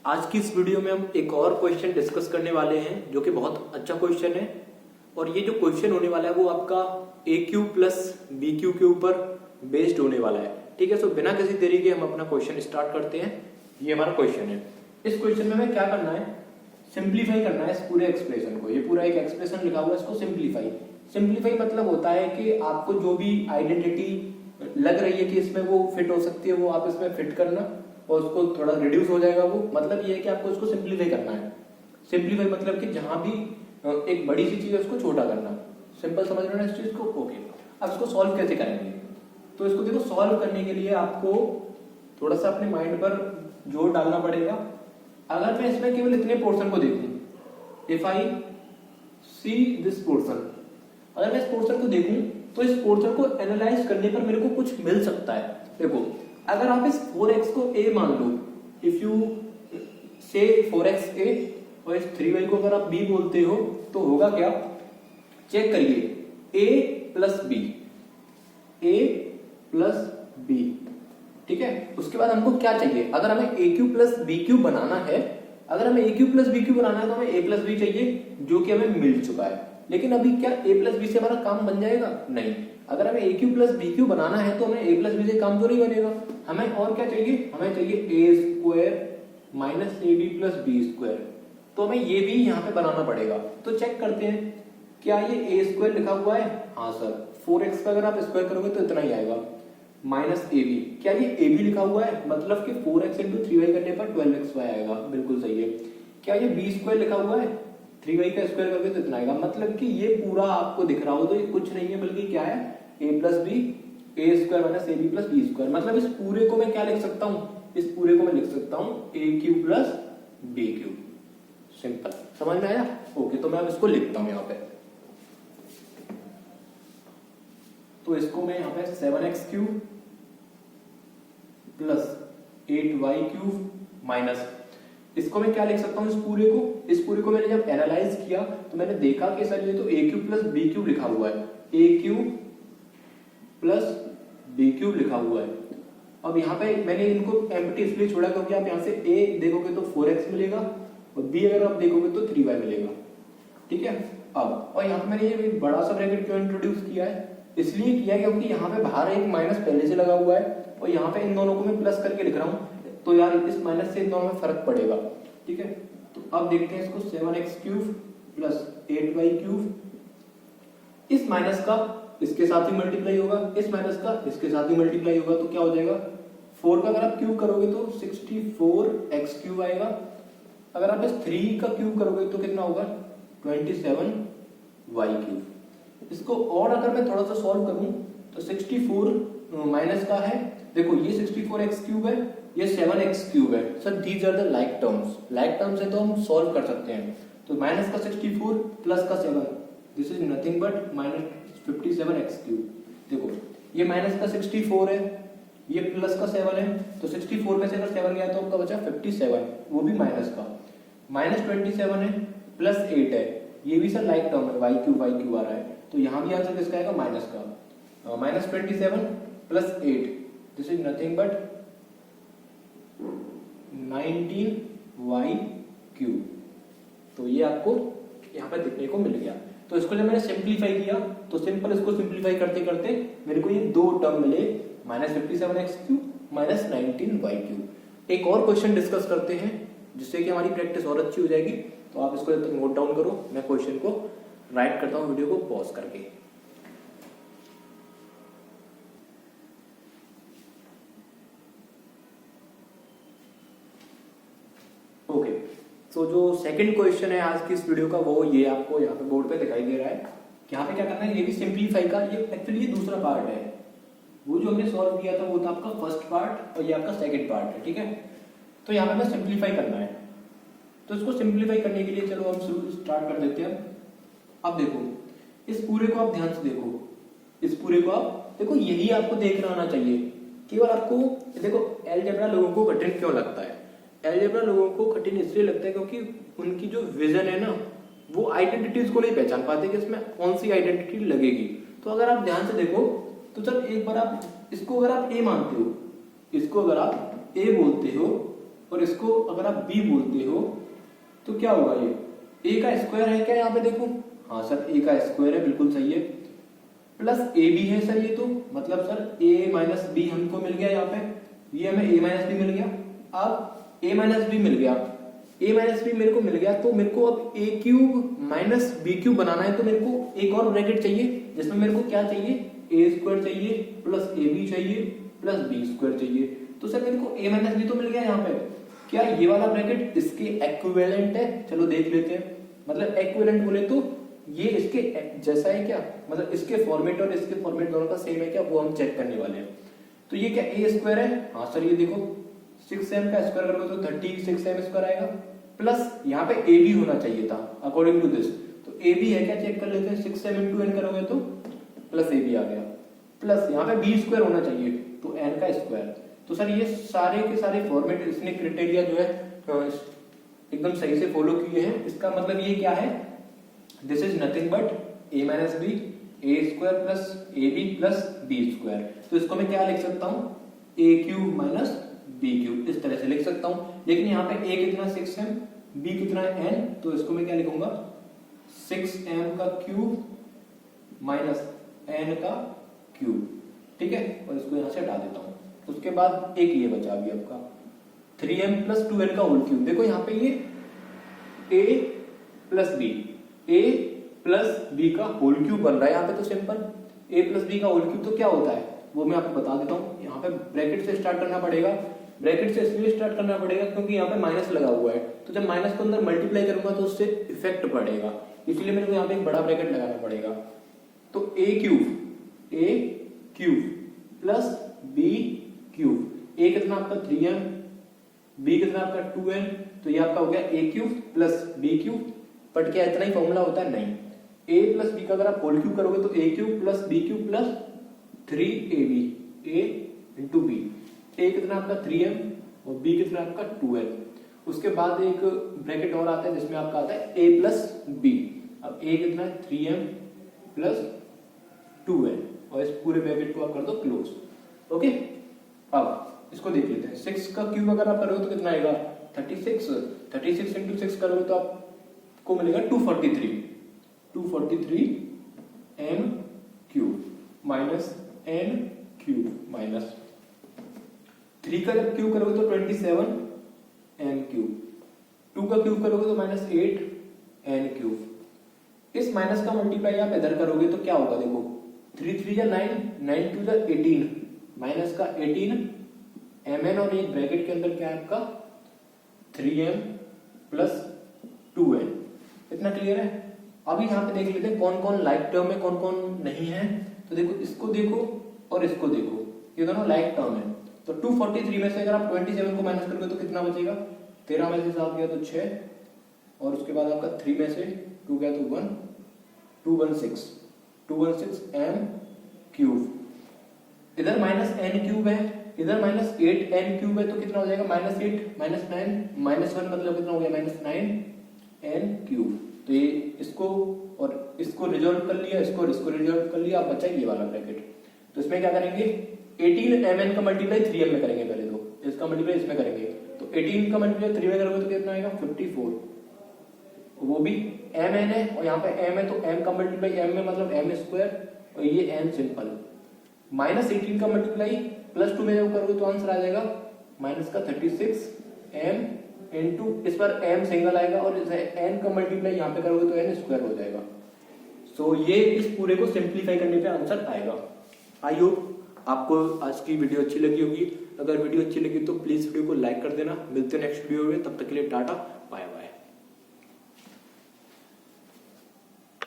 आज की इस वीडियो में हम एक और क्वेश्चन डिस्कस करने वाले हैं जो कि बहुत अच्छा क्वेश्चन है। और ये जो क्वेश्चन होने वाला है वो आपका ए क्यू प्लस बी क्यू के ऊपर बेस्ड होने वाला है। ठीक है, सो बिना किसी देरी के हम अपना क्वेश्चन स्टार्ट करते हैं। ये हमारा क्वेश्चन है। इस क्वेश्चन में हमें क्या करना है, सिंप्लीफाई करना है इस पूरे एक्सप्रेशन को। ये पूरा एक एक्सप्रेशन लिखा हुआ है, इसको सिंप्लीफाई मतलब होता है कि आपको जो भी आइडेंटिटी लग रही है कि इसमें वो फिट हो सकती है वो आप इसमें फिट करना और उसको थोड़ा रिड्यूस हो जाएगा वो। मतलब ये है कि आपको इसको सिंप्लीफाई करना है। सिंप्लीफाई मतलब कि जहां भी एक बड़ी सी चीज है उसको छोटा करना। सिंपल समझ रहे हो इस चीज को? ओके, अब इसको सॉल्व कैसे करेंगे? तो इसको देखो, सॉल्व करने के लिए आपको थोड़ा सा अपने माइंड पर जोर डालना पड़ेगा। अगर मैं इसमें केवल इतने पोर्शन को देखूं, if I see this portion, अगर मैं इस पोर्शन को देखूं तो इस पोर्शन को एनालाइज करने पर मेरे को कुछ मिल सकता है। देखो, अगर आप इस 4x को a मान लो, इफ यू से 4x a और इस 3y को अगर आप b बोलते हो तो होगा क्या? चेक करिए, a प्लस b, ठीक है। उसके बाद हमको क्या चाहिए? अगर हमें a q plus b q बनाना है, अगर हमें a q plus b q बनाना है तो हमें a प्लस बी चाहिए जो कि हमें मिल चुका है। लेकिन अभी क्या a प्लस बी से हमारा काम बन जाएगा? नहीं। अगर हमें a q plus b q बनाना है तो हमें a प्लस बी से काम तो नहीं बनेगा। हमें और क्या चाहिए? हमें चाहिए a square minus A B plus B square. तो हमें ये भी यहाँ पे बनाना पड़ेगा। तो चेक करते हैं, क्या ये a स्क्वायर लिखा हुआ है? हाँ सर। 4x का अगर आप स्क्वायर करोगे तो इतना ही आएगा, माइनस ए बी। क्या ये ए बी लिखा हुआ है? मतलब कि 4x इंटू 3y करने पर 12xy आएगा। बिल्कुल सही है। क्या ये बी स्क्वायर लिखा हुआ है? 3y का स्क्वायर करोगे तो इतना आएगा। मतलब कि ये पूरा आपको दिख रहा हो तो ये कुछ नहीं है बल्कि क्या है? a plus B, A square minus A B plus B square. मतलब इस पूरे को मैं क्या लिख सकता हूँ? इस पूरे को मैं लिख सकता हूँ a q plus b q. Simple, समझ में आया? ओके, तो मैं अब इसको लिखता हूँ यहाँ पे। तो इसको मैं यहाँ पे 7x cube plus 8y cube minus, इसको मैं क्या लिख सकता हूँ? इस पूरे को मैंने जब एनालाइज किया तो मैंने देखा कि सर ये तो a cube plus B cube लिखा हुआ है, a cube plus B cube लिखा हुआ है। अब यहाँ पे मैंने इनको एम्प्टी इसलिए छोड़ा क्योंकि आप यहाँ से a देखोगे तो 4x मिलेगा और b अगर आप देखोगे तो 3y मिलेगा। ठीक है। अब और यहाँ पे मैंने ये बड़ा सा ब्रैकेट क्यों इंट्रोड्यूस किया है? इसलिए किया क्योंकि यहाँ पे बाहर एक माइनस पहले से लगा हुआ है और यहाँ पे इन दोनों को मैं प्लस करके लिख रहा हूँ, तो यार इस माइनस से इन दोनों में फर्क पड़ेगा। ठीक है, तो अब देखते हैं इसको 7x cube plus 8y cube, इस माइनस का इसके साथ ही मल्टीप्लाई होगा, इस माइनस का इसके साथ ही मल्टीप्लाई होगा, तो क्या हो जाएगा? 4 का अगर आप क्यूब करोगे तो 64x क्यूब आएगा। अगर आप इस 3 का क्यूब करोगे तो कितना होगा? 27y cube. इसको और अगर मैं थोड़ा सा सॉल्व करूं तो 64 माइनस का है, देखो ये 64x क्यूब है, ये 7x क्यूब है। Sir these are the like terms है तो हम सॉल्व कर सकते हैं। तो माइनस का 64 प्लस का 7, this is nothing but minus 57x cube. देखो ये माइनस का 64 है, ये प्लस का 7 है, तो 64 में से अगर 7 गया तो आपका बचा 57, वो भी माइनस का। माइनस 27 है प्लस 8 है, ये भी सर लाइक टर्म है, y क्यूब आ रहा है, तो यहां भी आंसर किसका आएगा? माइनस का। Minus 27 plus 8, this is nothing but 19y cube. तो ये आपको यहाँ पे देखने को मिल गया। तो इसको जब मैंने सिंप्लीफाई किया तो सिंपल इसको सिंप्लीफाई करते करते मेरे को ये दो टर्म मिले, minus 57x cube minus 19y cube. एक और क्वेश्चन डिस्कस करते हैं जिससे कि हमारी प्रैक्टिस और अच्छी हो जाएगी। तो आप इसको जब तक नोट डाउन करो, मैं क्वेश्चन को राइट करता हूँ वीडियो को पॉज करके। ओके, तो जो सेकंड क्वेश्चन है आज की इस वीडियो का वो ये आपको यहाँ पे बोर्ड पे दिखाई दे रहा है। यहाँ पे क्या करना है? ये भी सिंप्लीफाई का, ये एक्चुअली ये दूसरा पार्ट है। वो जो हमने सॉल्व किया था वो था आपका फर्स्ट पार्ट और ये आपका सेकंड पार्ट है। ठीक है, तो यहाँ पे हमें सिंप्लीफाई करना है। तो इसको सिंप्लीफाई करने के लिए चलो हम शुरू स्टार्ट कर देते हैं। अब देखो इस पूरे को आप ध्यान से देखो, इस पूरे को आप देखो, यही आपको देखना आना चाहिए। केवल आपको देखो, अलजेब्रा लोगों को कठिन क्यों लगता है? अलजेब्रा लोगों को कठिन इसलिए लगता है क्योंकि उनकी जो विजन है ना, वो आइडेंटिटीज को नहीं पहचान पाते कि इसमें कौन सी आइडेंटिटी लगेगी। तो अगर आप ध्यान से देखो तो सर एक बार आप इसको अगर आप ए मानते हो, इसको अगर आप ए बोलते हो और इसको अगर आप b बोलते हो तो क्या होगा, ये a का स्क्वायर है क्या यहाँ पे देखो, हाँ सर a का स्क्वायर है, बिल्कुल सही है, प्लस ए बी है सर, ये तो मतलब सर a माइनस बी हमको मिल गया यहाँ पे, ये हमें a माइनस बी मिल गया। अब a माइनस बी मिल गया, a माइनस बी मेरे को मिल गया, तो मेरे को अब a cube minus B cube बनाना है, तो मेरे को एक और ब्रैकेट चाहिए जिसमें मेरे को क्या चाहिए, a स्क्वायर चाहिए प्लस ए बी चाहिए प्लस बी स्क्वायर चाहिए। तो सर मेरे को a माइनस बी तो मिल गया यहाँ पे, क्या ये वाला ब्रैकेट इसके इक्विवेलेंट है, चलो देख लेते हैं। मतलब इक्विवेलेंट बोले तो ये इसके जैसा है क्या, मतलब इसके फॉर्मेट और इसके फॉर्मेट दोनों का सेम है क्या, वो हम चेक करने वाले हैं। तो ये क्या a स्क्वायर है, हाँ सर ये देखो 6m का स्क्वायर करोगे तो 36m स्क्वायर आएगा, प्लस यहाँ पे a भी होना चाहिए था अकॉर्डिंग टू दिस, तो a भी है क्या चेक कर लेते हैं, 6m इंटू n करोगे तो प्लस a भी आ गया, प्लस यहाँ पे b स्क्वायर होना चाहिए तो n का स्क्वायर। तो सर ये सारे के सारे फॉर्मेट इसने क्राइटेरिया जो है एकदम सही से फॉलो किए हैं। इसका मतलब ये क्या है, this is nothing but a minus B A square plus A B plus B square. तो इसको मैं क्या लिख सकता हूँ, a cube minus B cube, इस तरह से लिख सकता हूँ। लेकिन यहाँ पे a कितना 6m, b कितना है n, तो इसको मैं क्या लिखूंगा 6m का क्यूब माइनस n का क्यूब, ठीक है, और इसको यहाँ से हटा देता हूँ। उसके बाद एक ये बचा अभी आपका 3m प्लस 2n का होल क्यूब। देखो यहाँ पे ये a plus B, a plus B का होल क्यूब बन रहा है यहाँ पे, तो सिंपल a प्लस बी का होल क्यूब तो क्या होता है वो मैं आपको बता देता हूँ। यहाँ पे ब्रैकेट से स्टार्ट करना पड़ेगा, ब्रैकेट से इसलिए स्टार्ट करना पड़ेगा क्योंकि यहाँ पे माइनस लगा हुआ है, तो जब माइनस को अंदर मल्टीप्लाई करूंगा तो उससे इफेक्ट पड़ेगा, इसलिए मेरे को यहाँ पे एक बड़ा ब्रैकेट लगाना पड़ेगा। तो a cube plus b cube, a कितना आपका 3m, b कितना आपका 2n, तो ये आपका हो गया a cube plus b cube. But क्या इतना ही फॉर्मूला होता है, नहीं, a प्लस b का अगर आप होल क्यूब करोगे तो a cube plus b cube plus 3ab, a into b, a कितना आपका 3m और b कितना आपका 2n। उसके बाद एक ब्रैकेट और आता है जिसमें आपका आता है a प्लस b, अब a कितना है 3m प्लस 2n, और इस पूरे ब्रैकेट को आप कर दो क्लोज। ओके, अब इसको देख लेते हैं, 6 का क्यूब अगर आप करोगे तो कितना आएगा 36, 36 इंटू 6 करोगे तो आपको मिलेगा 243 m cube minus n cube minus 3 का जब क्यूब करोगे तो 27 m क्यूब, 2 का क्यूब करोगे तो माइनस 8 n क्यूब। इस माइनस का मल्टीप्लाई आप इधर करोगे तो क्या होगा, देखो 3 3 या 9, 9 2 या 18, माइनस का 18 mn, और ये ब्रैकेट के अंदर क्या है आपका 3m प्लस 2n। इतना क्लियर है। अभी यहाँ पे देख लेते हैं कौन कौन लाइक टर्म है कौन कौन नहीं है। तो देखो इसको देखो और इसको देखो, ये दोनों लाइक टर्म है। तो 243 में से अगर आप 27 को माइनस करोगे तो कितना बचेगा, 13 में से 7 गया तो 6, और उसके बाद आपका 3 में से 2 गया तो 1, 216 m क्यूब। इधर माइनस n क्यूब है, इधर माइनस 8 n क्यूब है, तो कितना हो जाएगा माइनस 8 माइनस 9 माइनस 1, मतलब कितना हो गया माइनस 9 n क्यूब। तो ये इसको और इसको रिजॉल्व कर लिया, इसको और इसको रिजॉल्व कर लिया, अब बचा ये वाला ब्रैकेट। तो इसमें क्या करेंगे 18 mn का मल्टीप्लाई 3m में करेंगे पहले, तो इसका मल्टीप्लाई इसमें करेंगे, तो 18 का मल्टीप्लाई 3 में करोगे तो कितना आएगा 54, वो भी mn है और यहाँ पे m है, तो m का मल्टीप्लाई m में मतलब m स्क्वायर, और ये n सिंपल, माइनस 18 का मल्टीप्लाई प्लस 2 में जब करोगे तो आंसर आ जाएगा माइनस का 36 m इंटू, इस पर m सिंगल आएगा और n का मल्टीप्लाई यहाँ पे करोगे तो n स्क्वायर हो जाएगा। सो ये इस पूरे को सिंप्लीफाई करने पे आंसर आएगा। आई होप आपको आज की वीडियो अच्छी लगी होगी। अगर वीडियो अच्छी लगी तो प्लीज वीडियो को लाइक कर देना। मिलते हैं नेक्स्ट वीडियो में, तब तक के लिए टाटा बाय बाय।